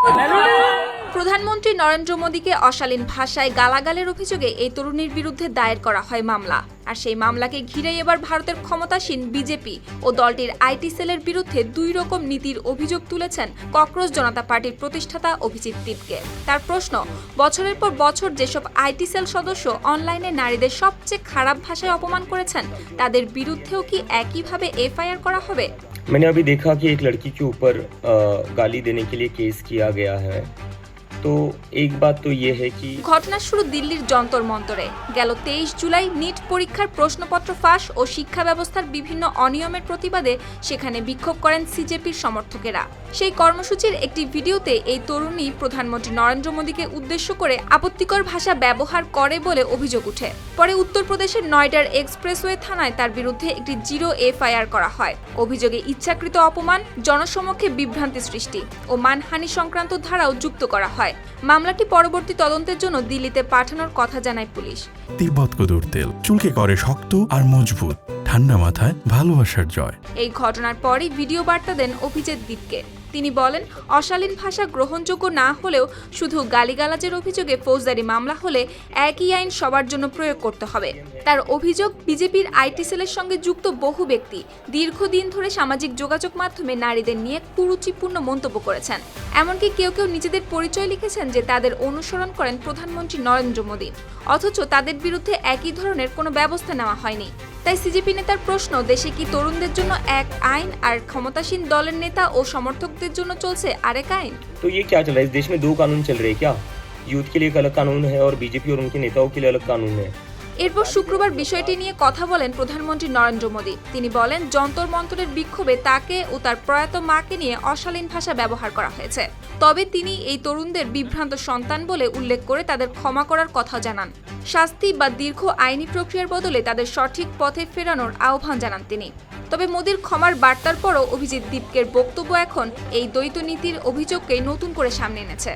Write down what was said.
প্রধানমন্ত্রী নরেন্দ্র মোদীকে অশালীন ভাষায় গালাগালের অভিযোগে এই তরুণীর বিরুদ্ধে দায়ের করা হয় মামলা। আর সেই মামলাকে ঘিরেই এবার ভারতের ক্ষমতাসীন বিজেপি ও দলটির আইটি সেলের বিরুদ্ধে দুই রকম নীতির অভিযোগ তুলেছেন ককরোচ জনতা পার্টির প্রতিষ্ঠাতা অভিজিৎ দীপকে। তার প্রশ্ন, বছরের পর বছর যেসব আইটি সেল সদস্য অনলাইনে নারীদের সবচেয়ে খারাপ ভাষায় অপমান করেছেন, তাদের বিরুদ্ধেও কি একইভাবে এফআইআর করা হবে? मैंने अभी देखा कि एक लड़की के ऊपर गाली देने के लिए केस किया गया है। तो एक बात तो ये है कि ঘটনা শুরু দিল্লির যন্তর মন্তরে। গেল 23 জুলাই নিট পরীক্ষার প্রশ্নপত্র ফাঁস ও শিক্ষা ব্যবস্থার বিভিন্ন অনিয়মের প্রতিবাদে সেখানে বিক্ষোভ করেন সিজেপির সমর্থকেরা। সেই কর্মসূচির একটি ভিডিওতে এই তরুণী প্রধানমন্ত্রী নরেন্দ্র মোদীকে উদ্দেশ্য করে আপত্তিকর ভাষা ব্যবহার করে বলে অভিযোগ উঠে। পরে উত্তরপ্রদেশের নয়ডার এক্সপ্রেসওয়ে থানায় তার বিরুদ্ধে একটি 0 এফআইআর করা হয়। অভিযোগে ইচ্ছাকৃত অপমান, জনসমক্ষে বিভ্রান্তি সৃষ্টি ও মানহানি সংক্রান্ত ধারাও যুক্ত করা হয়। মামলাটি পরবর্তী তদন্তের জন্য দিল্লিতে পাঠানোর কথা জানায় পুলিশ। তিব্বত কদুর তেল চুলকে করে শক্ত আর মজবুত, ঠান্ডা মাথায় ভালোবাসার জয়। এই ঘটনার পরই ভিডিও বার্তা দেন অভিজিৎ দীপকে। তিনি বলেন, অশালীন ভাষা গ্রহণযোগ্য না হলেও শুধু গালিগালাজের অভিযোগে ফৌজদারি মামলা হলে একই আইন সবার জন্য প্রয়োগ করতে হবে। তার অভিযোগ, বিজেপির আইটি সেলের সঙ্গে যুক্ত বহু ব্যক্তি দীর্ঘদিন ধরে সামাজিক যোগাযোগ মাধ্যমে নারীদের নিয়ে কুরুচিপূর্ণ মন্তব্য করেছেন। এমনকি কেউ কেউ নিজেদের পরিচয় লিখেছেন যে তাদের অনুসরণ করেন প্রধানমন্ত্রী নরেন্দ্র মোদী, অথচ তাদের বিরুদ্ধে একই ধরনের কোনো ব্যবস্থা নেওয়া হয়নি। তাই সিজেপি নেতার প্রশ্ন, দেশে কি তরুণদের জন্য এক আইন আর ক্ষমতাসীন দলের নেতা ও সমর্থকদের জন্য চলছে আরেক আইন? तो ये क्या चल रहा है? इस देश में दो कानून चल रहे हैं क्या? यूथ के लिए एक अलग कानून है और बीजेपी और उनके नेताओं के लिए अलग कानून है। এরপর শুক্রবার বিষয়টি নিয়ে কথা বলেন প্রধানমন্ত্রী নরেন্দ্র মোদী। তিনি বলেন, যন্তর মন্তরের বিক্ষোভে তাকে ও তার প্রয়াত মাকে নিয়ে অশালীন ভাষা ব্যবহার করা হয়েছে। তবে তিনি এই তরুণদের বিভ্রান্ত সন্তান বলে উল্লেখ করে তাদের ক্ষমা করার কথা জানান। শাস্তি বা দীর্ঘ আইনি প্রক্রিয়ার বদলে তাদের সঠিক পথে ফেরানোর আহ্বান জানান তিনি। তবে মোদীর ক্ষমার বার্তার পরও অভিজিৎ দীপকের বক্তব্য এখন এই দ্বৈত নীতির অভিযোগকে নতুন করে সামনে এনেছে।